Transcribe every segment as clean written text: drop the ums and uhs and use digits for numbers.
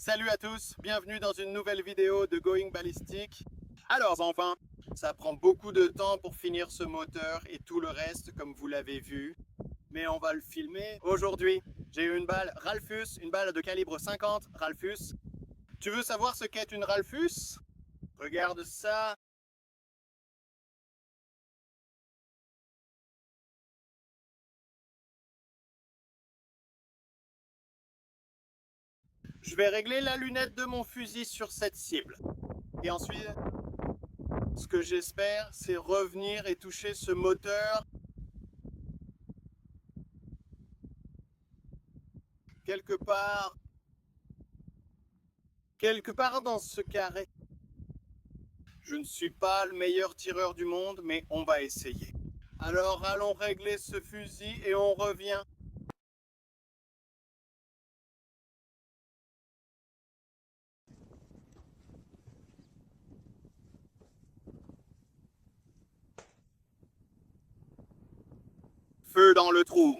Salut à tous, bienvenue dans une nouvelle vidéo de Going Ballistic. Alors enfin, ça prend beaucoup de temps pour finir ce moteur et tout le reste comme vous l'avez vu. Mais on va le filmer aujourd'hui. J'ai eu une balle Ralphus, une balle de calibre 50 Ralphus. Tu veux savoir ce qu'est une Ralphus? Regarde ça. Je vais régler la lunette de mon fusil sur cette cible. Et ensuite, ce que j'espère, c'est revenir et toucher ce moteur quelque part dans ce carré. Je ne suis pas le meilleur tireur du monde, mais on va essayer. Alors allons régler ce fusil et on revient. Feu dans le trou.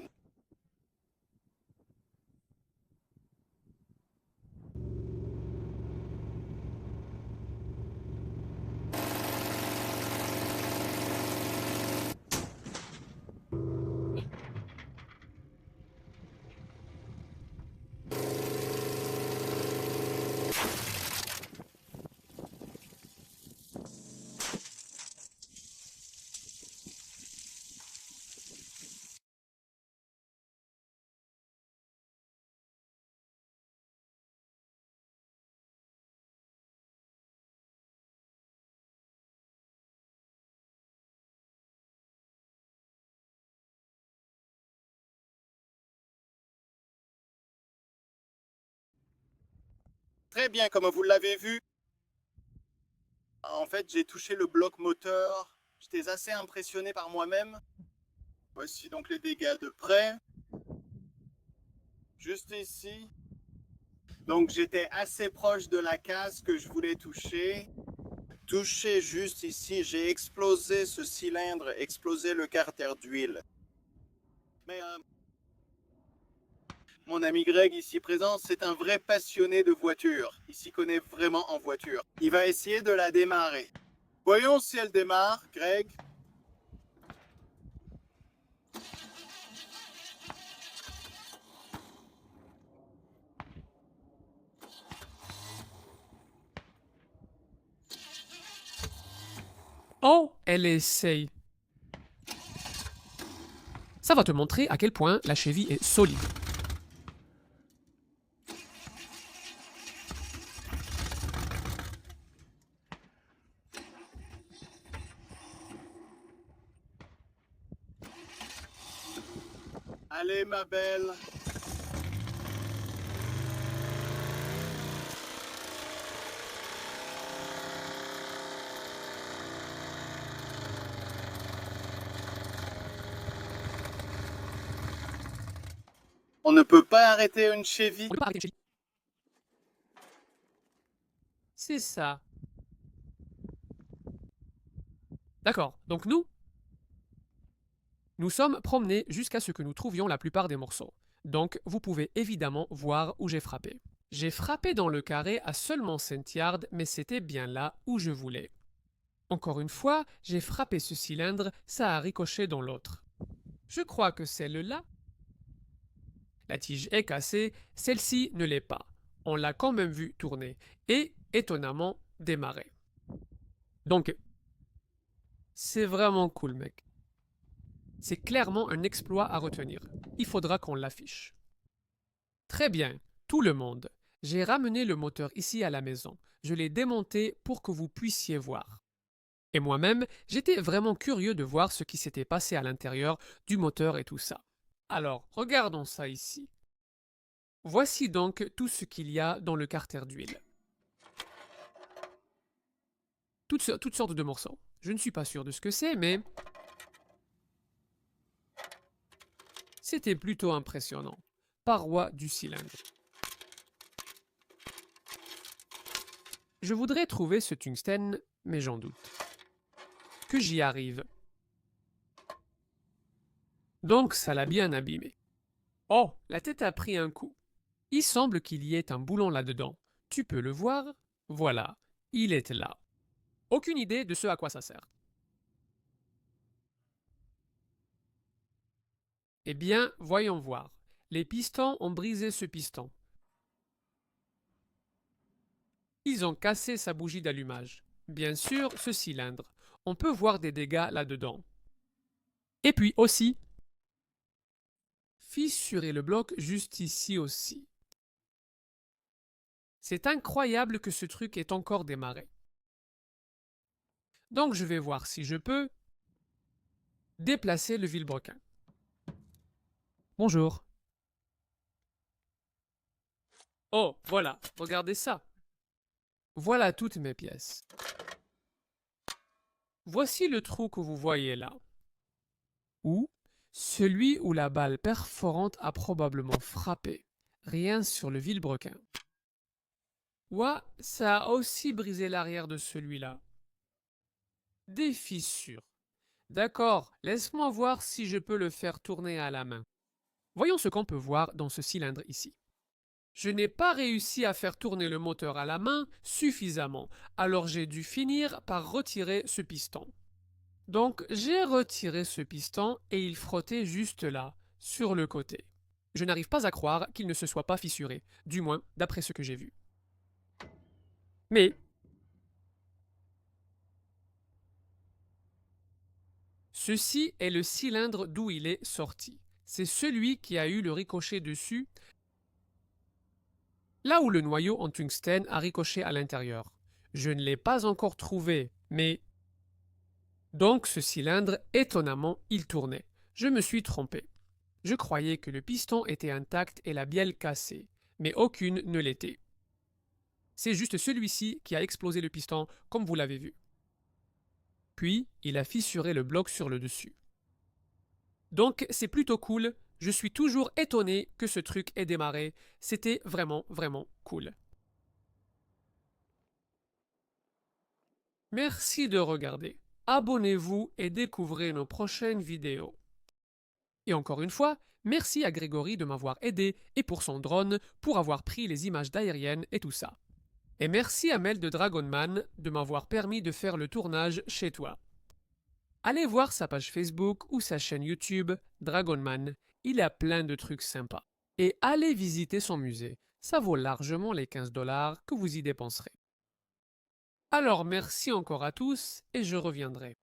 Très bien, comme vous l'avez vu. En fait, j'ai touché le bloc moteur. J'étais assez impressionné par moi-même. Voici donc les dégâts de près. Juste ici. Donc j'étais assez proche de la case que je voulais toucher. Touché juste ici, j'ai explosé ce cylindre, explosé le carter d'huile. Mais mon ami Greg ici présent, c'est un vrai passionné de voiture. Il s'y connaît vraiment en voiture. Il va essayer de la démarrer. Voyons si elle démarre, Greg. Oh, elle essaye. Ça va te montrer à quel point la cheville est solide. Allez, ma belle. On ne peut pas arrêter une cheville. On ne peut pas arrêter une cheville. C'est ça. D'accord, donc nous sommes promenés jusqu'à ce que nous trouvions la plupart des morceaux. Donc vous pouvez évidemment voir où j'ai frappé. J'ai frappé dans le carré à seulement 5 yards, mais c'était bien là où je voulais. Encore une fois, j'ai frappé ce cylindre, ça a ricoché dans l'autre. Je crois que celle-là, la tige est cassée, celle-ci ne l'est pas. On l'a quand même vu tourner et, étonnamment, démarrer. Donc, c'est vraiment cool, mec. C'est clairement un exploit à retenir. Il faudra qu'on l'affiche. Très bien, tout le monde. J'ai ramené le moteur ici à la maison. Je l'ai démonté pour que vous puissiez voir. Et moi-même, j'étais vraiment curieux de voir ce qui s'était passé à l'intérieur du moteur et tout ça. Alors, regardons ça ici. Voici donc tout ce qu'il y a dans le carter d'huile. Toutes sortes de morceaux. Je ne suis pas sûr de ce que c'est, mais c'était plutôt impressionnant. Paroi du cylindre. Je voudrais trouver ce tungstène, mais j'en doute. Que j'y arrive. Donc ça l'a bien abîmé. Oh, la tête a pris un coup. Il semble qu'il y ait un boulon là-dedans. Tu peux le voir? Voilà, il est là. Aucune idée de ce à quoi ça sert. Eh bien, voyons voir. Les pistons ont brisé ce piston. Ils ont cassé sa bougie d'allumage. Bien sûr, ce cylindre. On peut voir des dégâts là-dedans. Et puis aussi, fissurer le bloc juste ici aussi. C'est incroyable que ce truc ait encore démarré. Donc je vais voir si je peux déplacer le vilebrequin. Bonjour. Oh, voilà, regardez ça. Voilà toutes mes pièces. Voici le trou que vous voyez là. Ou celui où la balle perforante a probablement frappé. Rien sur le vilebrequin. Ouah, ça a aussi brisé l'arrière de celui-là. Des fissures. D'accord, laisse-moi voir si je peux le faire tourner à la main. Voyons ce qu'on peut voir dans ce cylindre ici. Je n'ai pas réussi à faire tourner le moteur à la main suffisamment, alors j'ai dû finir par retirer ce piston. Donc j'ai retiré ce piston et il frottait juste là, sur le côté. Je n'arrive pas à croire qu'il ne se soit pas fissuré, du moins d'après ce que j'ai vu. Mais ceci est le cylindre d'où il est sorti. C'est celui qui a eu le ricochet dessus, là où le noyau en tungstène a ricoché à l'intérieur. Je ne l'ai pas encore trouvé, mais... Donc ce cylindre, étonnamment, il tournait. Je me suis trompé. Je croyais que le piston était intact et la bielle cassée, mais aucune ne l'était. C'est juste celui-ci qui a explosé le piston, comme vous l'avez vu. Puis, il a fissuré le bloc sur le dessus. Donc, c'est plutôt cool. Je suis toujours étonné que ce truc ait démarré. C'était vraiment, vraiment cool. Merci de regarder. Abonnez-vous et découvrez nos prochaines vidéos. Et encore une fois, merci à Grégory de m'avoir aidé et pour son drone, pour avoir pris les images d'aérienne et tout ça. Et merci à Mel de Dragonman de m'avoir permis de faire le tournage chez toi. Allez voir sa page Facebook ou sa chaîne YouTube, Dragonman, il a plein de trucs sympas. Et allez visiter son musée, ça vaut largement les 15 $ que vous y dépenserez. Alors merci encore à tous et je reviendrai.